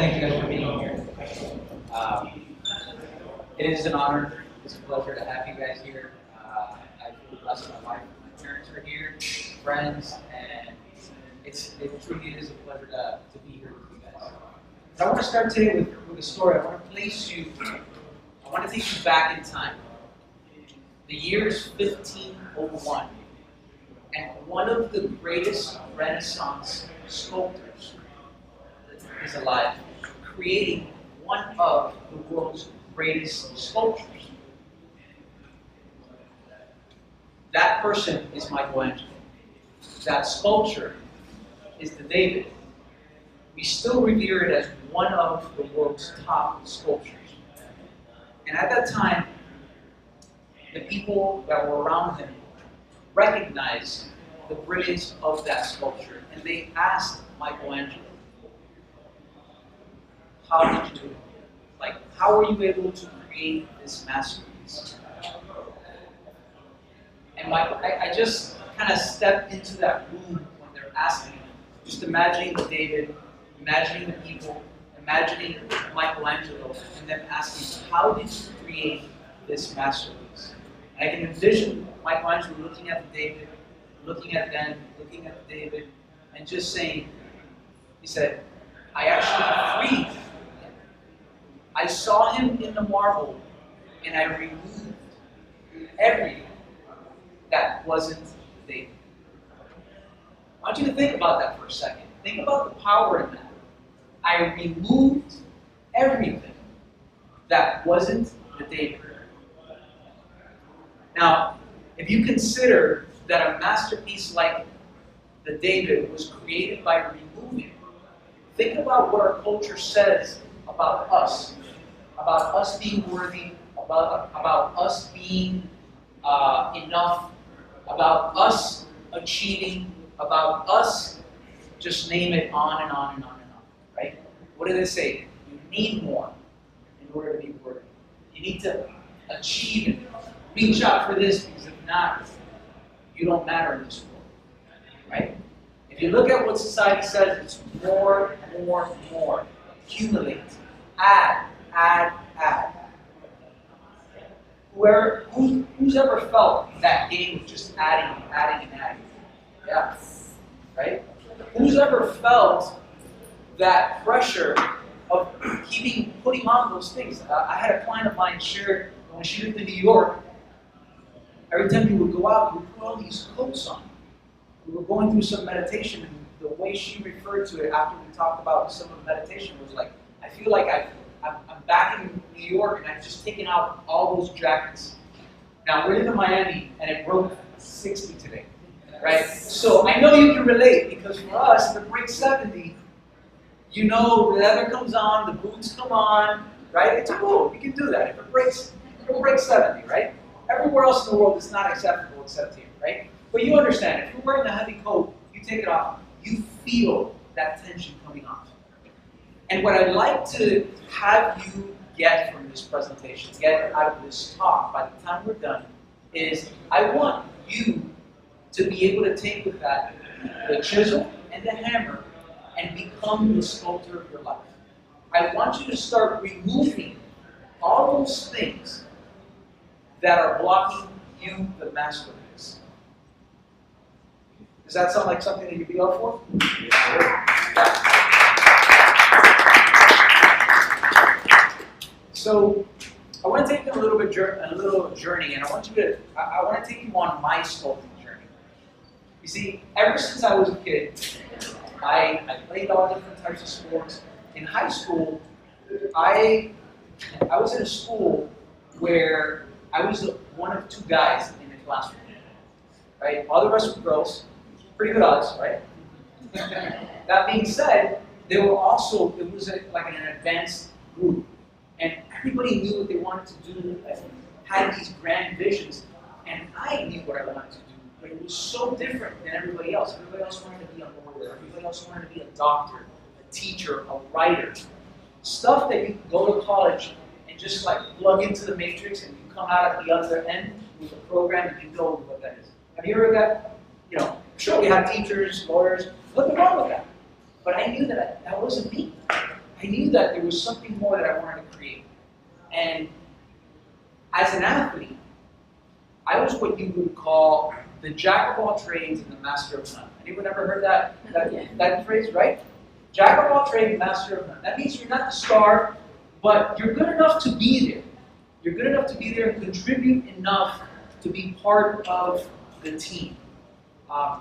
thank you guys for being here. It is an honor. It's a pleasure to have you guys here. I feel blessed. My wife and my parents are here, friends, and it truly is a pleasure to be here with you guys. But I want to start today with a story. I want to I want to take you back in time. The year is 1501, and one of the greatest Renaissance sculptors is alive, creating one of the world's greatest sculptures. That person is Michelangelo. That sculpture is the David. We still revere it as one of the world's top sculptures. And at that time, the people that were around him recognized the brilliance of that sculpture, and they asked Michelangelo, how did you do it? Like, how were you able to create this masterpiece? And I just kind of stepped into that room when they're asking him, just imagining David, imagining the people, imagining Michelangelo, and them asking, how did you create this masterpiece? And I can envision Michelangelo looking at David, looking at them, looking at David, and just saying, he said, I actually freed him. I saw him in the marble, and I removed everything that wasn't David. I want you to think about that for a second. Think about the power in that. I removed everything that wasn't the David. Now, if you consider that a masterpiece like the David was created by removing, think about what our culture says about us being worthy, about us being enough, about us achieving, about us, just name it, on and on and on and on, right? What do they say? You need more in order to be worthy. You need to achieve it. Reach out for this, because if not, you don't matter in this world, right? If you look at what society says, it's more, more, more. Accumulate, add, add, add. Who's ever felt that game of just adding and adding and adding? Yeah, right? Who's ever felt that pressure of putting on those things? I had a client of mine share when she lived in New York. Every time you would go out, you would put all these coats on. We were going through some meditation, and the way she referred to it after we talked about some of the meditation was like, I feel like I'm back in New York and I've just taken out all those jackets. Now, we're in Miami and it broke 60 today, right? So I know you can relate, because for us, if it breaks 70, you know, the leather comes on, the boots come on, right? It's cool, you can do that. If it breaks 70, right? Everywhere else in the world, it's not acceptable except here, right? But you understand, if you're wearing a heavy coat, you take it off, you feel that tension coming off. And what I'd like to have you get from this presentation, get out of this talk by the time we're done, is I want you to be able to take with that the chisel and the hammer and become the sculptor of your life. I want you to start removing all those things that are blocking you, the masterpiece. Does that sound like something that you'd be up for? Yeah. So I want to take you a little journey, and I want to take you on my sculpting journey. You see, ever since I was a kid, I played all different types of sports. In high school, I was in a school where I was one of two guys in the classroom. Right? All the rest were girls. Pretty good odds, right? That being said, it was like an advanced group. And everybody knew what they wanted to do, and had these grand visions. And I knew what I wanted to do, but it was so different than everybody else. Everybody else wanted to be a lawyer. Everybody else wanted to be a doctor, a teacher, a writer. Stuff that you can go to college and just like plug into the matrix, and you come out at the other end with a program and you know what that is. Have you ever got, sure we have teachers, lawyers, nothing wrong with that. But I knew that wasn't me. I knew that there was something more that I wanted to create. And as an athlete, I was what you would call the jack of all trades and the master of none. Anyone ever heard that phrase, right? Jack of all trades, master of none. That means you're not the star, but you're good enough to be there. You're good enough to be there and contribute enough to be part of the team.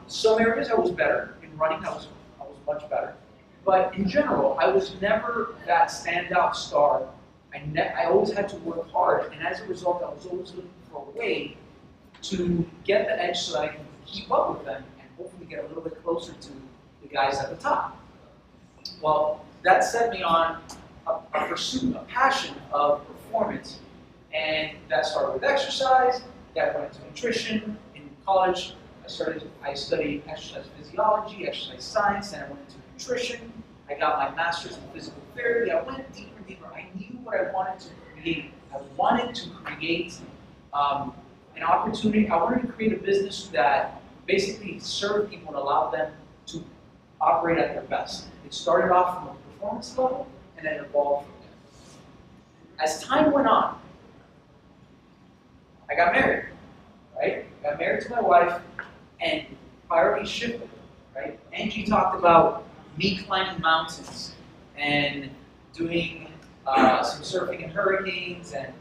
Some areas I was better. In running, I was much better. But in general, I was never that standout star. I always had to work hard, and as a result, I was always looking for a way to get the edge so that I can keep up with them and hopefully get a little bit closer to the guys at the top. Well, that set me on a pursuit, a passion of performance, and that started with exercise, that went into nutrition. In college, I studied exercise physiology, exercise science, and I went into nutrition. I got my master's in physical therapy. I went deeper and deeper. I knew what I wanted to create. I wanted to create an opportunity. I wanted to create a business that basically served people and allowed them to operate at their best. It started off from a performance level and then evolved from there. As time went on, I got married, right? I got married to my wife, and priorities shifted, right? Angie talked about me climbing mountains and doing some surfing in hurricanes and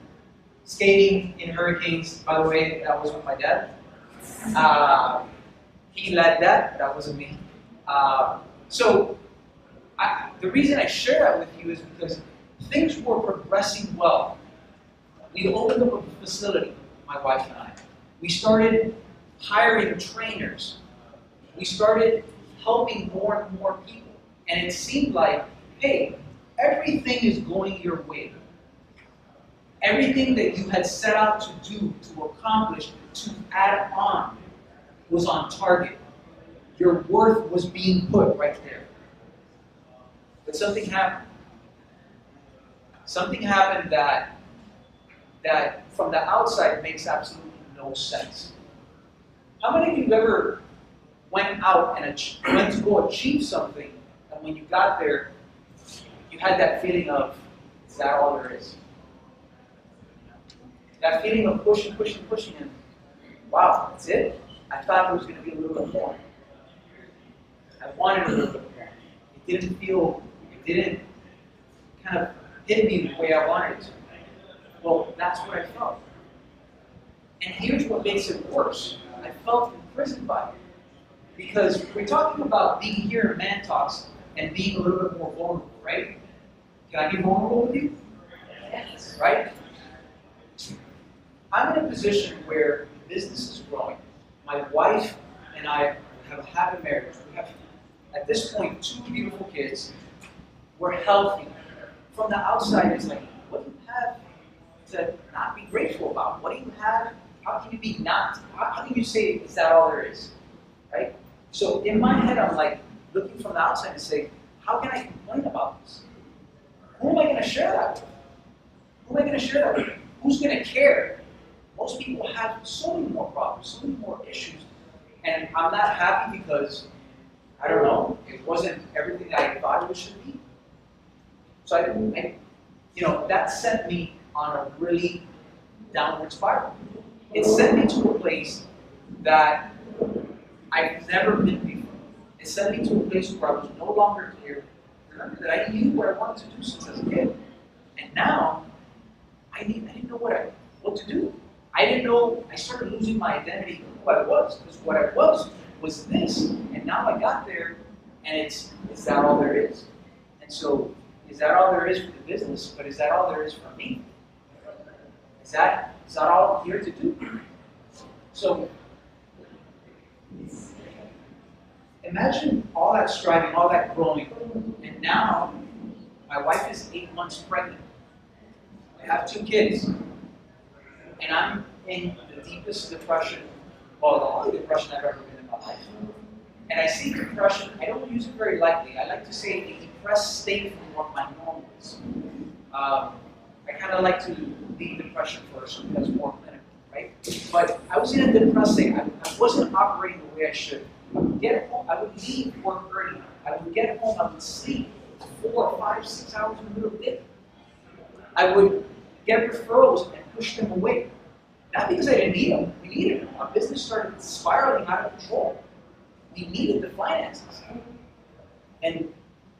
skating in hurricanes. By the way, that was with my dad. He led that. That wasn't me. So the reason I share that with you is because things were progressing well. We opened up a facility, my wife and I. We started hiring trainers. We started helping more and more people. And it seemed like, hey, everything is going your way. Everything that you had set out to do, to accomplish, to add on, was on target. Your worth was being put right there. But something happened. Something happened that from the outside makes absolutely no sense. How many of you ever went out and went to go achieve something, and when you got there, you had that feeling of, is that all there is? That feeling of pushing, and wow, that's it? I thought there was going to be a little bit more. I wanted a little bit more. It didn't kind of hit me the way I wanted it to. Well, that's what I felt. And here's what makes it worse. I felt imprisoned by it. Because we're talking about being here in ManTalks and being a little bit more vulnerable, right? Can I be vulnerable with you? Yes. Right? I'm in a position where the business is growing. My wife and I have a happy marriage. We have, at this point, 2 beautiful kids. We're healthy. From the outside, it's like, what do you have to not be grateful about? What do you have? How can you be not? How can you say, is that all there is? Right? So in my head, I'm like looking from the outside and say, how can I complain about this? Who am I going to share that with? Who am I going to share that with? Who's going to care? Most people have so many more problems, so many more issues. And I'm not happy because, I don't know, it wasn't everything that I thought it should be. So that sent me on a really downward spiral. It sent me to a place that I've never been before. It sent me to a place where I was no longer clear. Remember that I knew what I wanted to do since I was a kid. And now, I didn't know what to do. I didn't know, I started losing my identity of who I was. Because what I was this. And now I got there, and is that all there is? And so, is that all there is for the business? But is that all there is for me? Is that all I'm here to do? So, imagine all that striving, all that growing, and now my wife is 8 months pregnant. I have 2 kids, and I'm in the deepest depression, well, the only depression I've ever been in my life. And I see depression, I don't use it very lightly. I like to say a depressed state from what my normal is. I kind of like to leave depression first, something that's more clinical, right? But I was in a depressed state. I wasn't operating the way I should. I would get home, I would leave work early. I would get home, I would sleep. 4, 5, 6 hours in the middle of the day. I would get referrals and push them away. Not because I didn't need them. We needed them. Our business started spiraling out of control. We needed the finances. And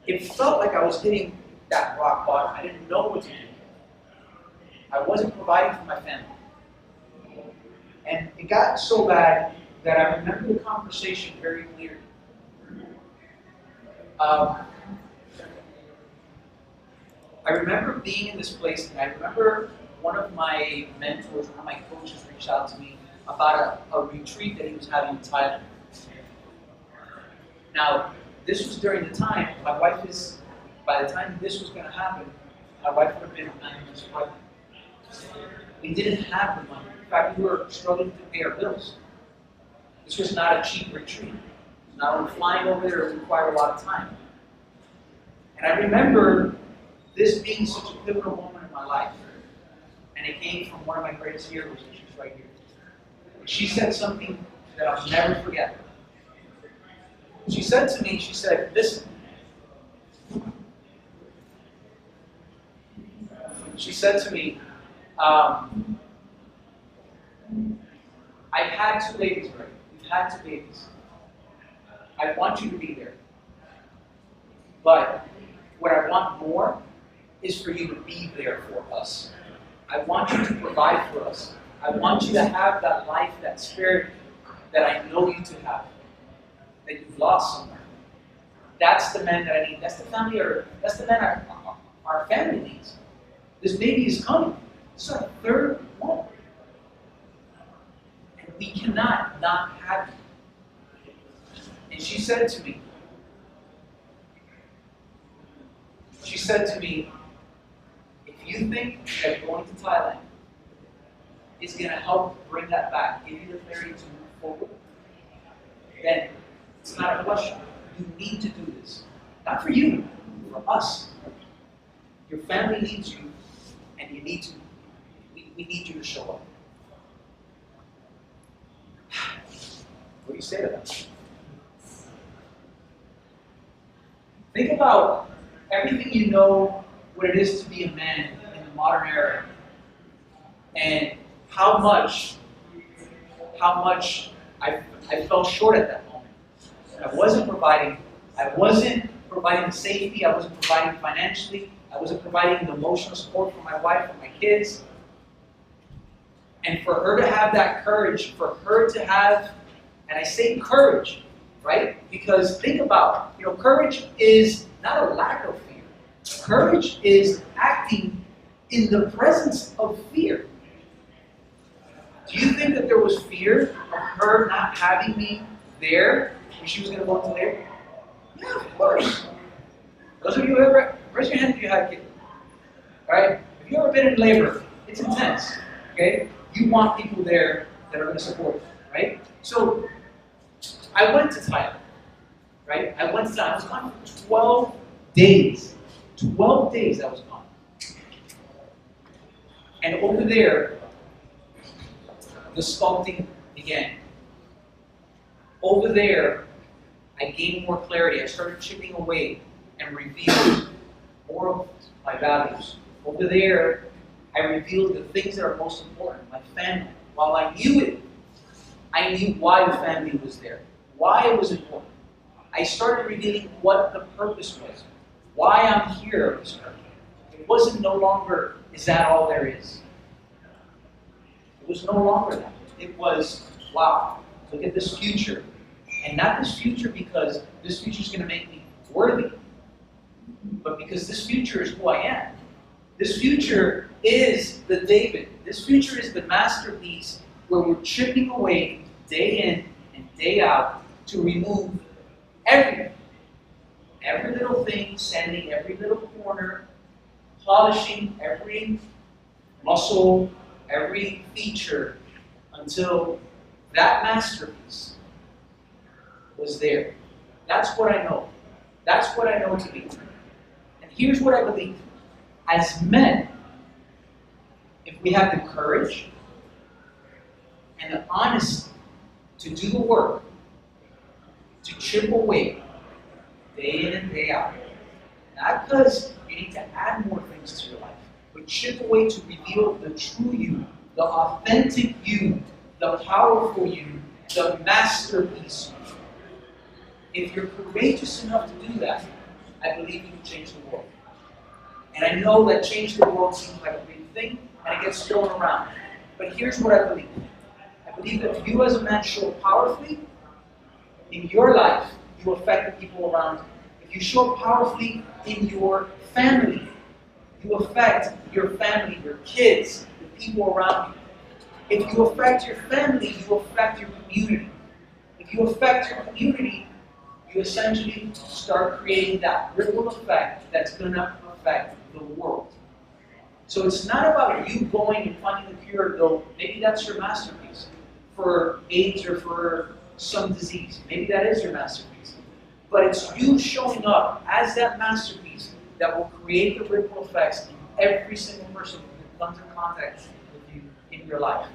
it felt like I was hitting that rock bottom. I didn't know what to do. I wasn't providing for my family. And it got so bad that I remember the conversation very clearly. I remember being in this place, and I remember one of my mentors, one of my coaches reached out to me about a retreat that he was having in Thailand. Now, this was during the time, by the time this was going to happen, my wife would have been 9 months pregnant. We didn't have the money. In fact, we were struggling to pay our bills. This was not a cheap retreat. Not only flying over there, it required a lot of time. And I remember this being such a pivotal moment in my life. And it came from one of my greatest heroes, and she's right here. And she said something that I'll never forget. She said to me, she said, listen. She said to me, I've had 2 babies already. We've had 2 babies. I want you to be there. But what I want more is for you to be there for us. I want you to provide for us. I want you to have that life, that spirit that I know you to have, that you've lost somewhere. That's the man that I need. That's the family, or that's the man our family needs. This baby is coming. This is our 3rd one. And we cannot not have it. And she said to me, if you think that going to Thailand is going to help bring that back, give you the clarity to move forward, then it's not a question. You need to do this. Not for you, for us. Your family needs you, and you need to. We need you to show up. What do you say to that? Think about everything you know what it is to be a man in the modern era, and how much I fell short at that moment. I wasn't providing the safety, I wasn't providing financially, I wasn't providing the emotional support for my wife and my kids. And for her to have that courage, for her to have, and I say courage, right? Because think about, courage is not a lack of fear. Courage is acting in the presence of fear. Do you think that there was fear of her not having me there when she was going to go into labor? Yeah, of course. Those of you who ever, raise your hand if you had kids. Alright? If you've ever been in labor, it's intense. Okay? You want people there that are going to support you. Right? So, I went to Thailand. Right? I was gone for 12 days. 12 days I was gone. And over there, the sculpting began. Over there, I gained more clarity. I started chipping away and revealed more of my values. Over there, I revealed the things that are most important, my family. While I knew it, I knew why the family was there, why it was important. I started revealing what the purpose was, why I'm here on this earth. It wasn't no longer, is that all there is? It was no longer that. It was, wow, look at this future. And not this future because this future is going to make me worthy, but because this future is who I am. This future is the David. This future is the masterpiece where we're chipping away day in and day out to remove everything. Every little thing, sanding every little corner, polishing every muscle, every feature, until that masterpiece was there. That's what I know. That's what I know to be. And here's what I believe. As men, if we have the courage and the honesty to do the work, to chip away day in and day out, Not because you need to add more things to your life, but chip away to reveal the true you, the authentic you, the powerful you, the masterpiece you. If you're courageous enough to do that, I believe you can change the world. And I know that change the world seems like a big thing, and it gets thrown around. But here's what I believe. I believe that if you as a man show up powerfully in your life, you affect the people around you. If you show up powerfully in your family, you affect your family, your kids, the people around you. If you affect your family, you affect your community. If you affect your community, you essentially start creating that ripple effect that's going to affect the world. So it's not about you going and finding the cure, though maybe that's your masterpiece for AIDS or for some disease. Maybe that is your masterpiece. But it's you showing up as that masterpiece that will create the ripple effects in every single person who comes in contact with you in your life.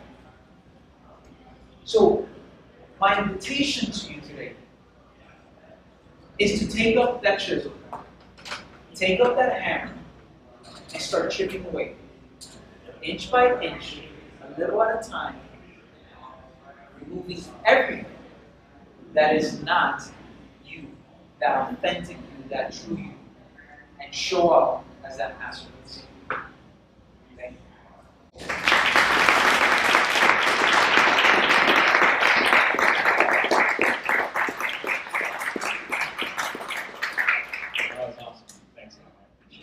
So my invitation to you today is to take up that chisel, take up that hammer, and start chipping away. Inch by inch, a little at a time, removing everything that is not you, that authentic you, that true you, and show up as that masterpiece. Okay?